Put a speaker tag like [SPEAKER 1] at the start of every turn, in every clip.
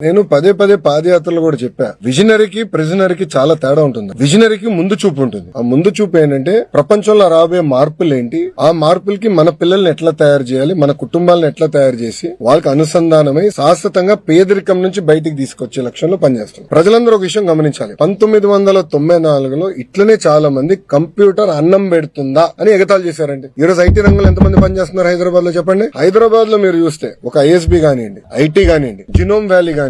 [SPEAKER 1] నేను పదే పదే పాదయాత్రలు కూడా చెప్పా, విజనరీకి ప్రిజనర్ కి చాలా తేడా ఉంటుంది. విజనరీకి ముందు చూపు ఉంటుంది. ఆ ముందు చూపు ఏంటంటే ప్రపంచంలో రాబోయే మార్పులు ఏంటి, ఆ మార్పులకి మన పిల్లల్ని ఎట్లా తయారు చేయాలి, మన కుటుంబాలను ఎట్లా తయారు చేసి వాళ్ళకి అనుసంధానమై శాశ్వతంగా పేదరికం నుంచి బయటికి తీసుకొచ్చే లక్ష్యంలో పనిచేస్తున్నాం. ప్రజలందరూ ఒక విషయం గమనించాలి. 1994లో ఇట్లనే చాలా మంది కంప్యూటర్ అన్నం పెడుతుందా అని ఎగతాళి చేశారండి. ఈ రోజు ఐటీ రంగంలో ఎంతమంది పనిచేస్తున్నారు హైదరాబాద్ లో చెప్పండి. హైదరాబాద్ లో మీరు చూస్తే ఒక ఐఎస్బీ కానివ్వండి, ఐటీ కానివ్వండి, జినోమ్ వ్యాలీ కానివ్వండి,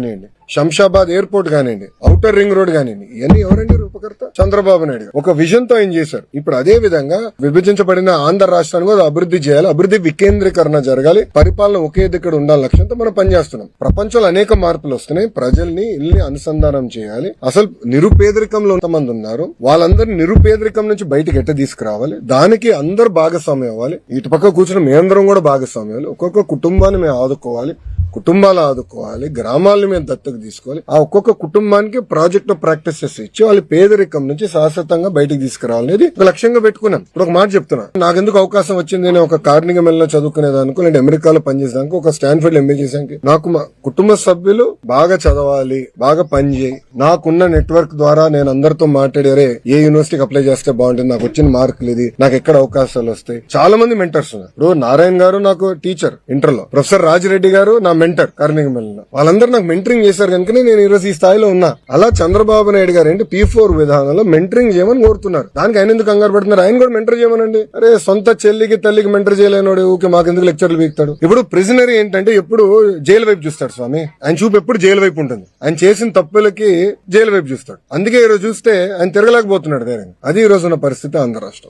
[SPEAKER 1] శంషాబాద్ ఎయిర్పోర్ట్ కానివ్వండి, ఔటర్ రింగ్ రోడ్ కానివ్వండి, ఇవన్నీ ఎవరండి రూపకర్త? చంద్రబాబు నాయుడు ఒక విజన్ తో ఏం చేశారు. ఇప్పుడు అదే విధంగా విభజించబడిన ఆంధ్ర రాష్ట్రాన్ని కూడా అభివృద్ధి చేయాలి, అభివృద్ధి వికేంద్రీకరణ జరగాలి, పరిపాలన ఒకే దగ్గర ఉండాలి లక్ష్యంతో మనం పనిచేస్తున్నాం. ప్రపంచంలో అనేక మార్పులు వస్తున్నాయి. ప్రజల్ని ఇల్ని అనుసంధానం చేయాలి. అసలు నిరుపేదరికంలో ఎంతమంది ఉన్నారు, వాళ్ళందరినీ నిరుపేదరికం నుంచి బయటకు ఎట్ట తీసుకురావాలి, దానికి అందరు భాగస్వామ్యం అవ్వాలి. ఇటు పక్క కూర్చుని మేమందరం కూడా భాగస్వామ్యాలు. ఒక్కొక్క కుటుంబాన్ని మేము ఆదుకోవాలి, కుటుంబాలు ఆదుకోవాలి, గ్రామాలను మేము దత్తకు తీసుకోవాలి. ఆ ఒక్కొక్క కుటుంబానికి ప్రాజెక్ట్ ప్రాక్టీసెస్ ఇచ్చి వాళ్ళు పేదరికం నుంచి శాశ్వతంగా బయటకు తీసుకురావాలనేది ఒక లక్ష్యంగా పెట్టుకున్నాం. ఇప్పుడు ఒక మాట చెప్తున్నా, నాకెందుకు అవకాశం వచ్చింది, నేను ఒక కార్నింగ్ మెల్లో చదువుకునేదానికి, నేను అమెరికాలో పనిచేసేదానికి, ఒక స్టాన్ఫర్డ్ ఎంబీ చేసానికి, నాకు మా కుటుంబ సభ్యులు బాగా చదవాలి, బాగా పని చేయి, నాకున్న నెట్వర్క్ ద్వారా నేను అందరితో మాట్లాడారే ఏ యూనివర్సిటీకి అప్లై చేస్తే బాగుంటుంది, నాకు వచ్చిన మార్కులు ఇది, నాకు ఎక్కడ అవకాశాలు వస్తాయి. చాలా మంది మెంటర్స్ ఉన్నారు. ఇప్పుడు నారాయణ గారు నాకు టీచర్ ఇంటర్ లో, ప్రొఫెసర్ రాజిరెడ్డి గారు నా మెంటర్ కార్నింగ్ మెల్లో, వాళ్ళందరూ నాకు మెంటరింగ్ చేశారు కనుకనే నేను ఈ రోజు ఈ స్థాయిలో ఉన్నా. అలా చంద్రబాబు నాయుడు గారు ఏంటి P4 విధానంలో మెంటరింగ్ చేయమని కోరుతున్నారు. దానికి ఆయన ఎందుకు కంగారు పడుతున్నారు? ఆయన కూడా మెంటర్ చేయమనండి. అరే సొంత చెల్లికి తల్లికి మెంటర్ చేయలేనోడు ఊకే మాకెందుకు లెక్చర్లు వీక్తాడు. ఇప్పుడు ప్రిజనరీ ఏంటంటే ఎప్పుడు జైలు వైపు చూస్తాడు స్వామి. ఆయన చూపు ఎప్పుడు జైలు వైపు ఉంటుంది. ఆయన చేసిన తప్పులకి జైలు వైపు చూస్తాడు. అందుకే ఈ రోజు చూస్తే ఆయన తిరగలేకపోతున్నాడు ధైర్యంగా. అది ఈ రోజు ఉన్న పరిస్థితి ఆంధ్ర రాష్ట్రం.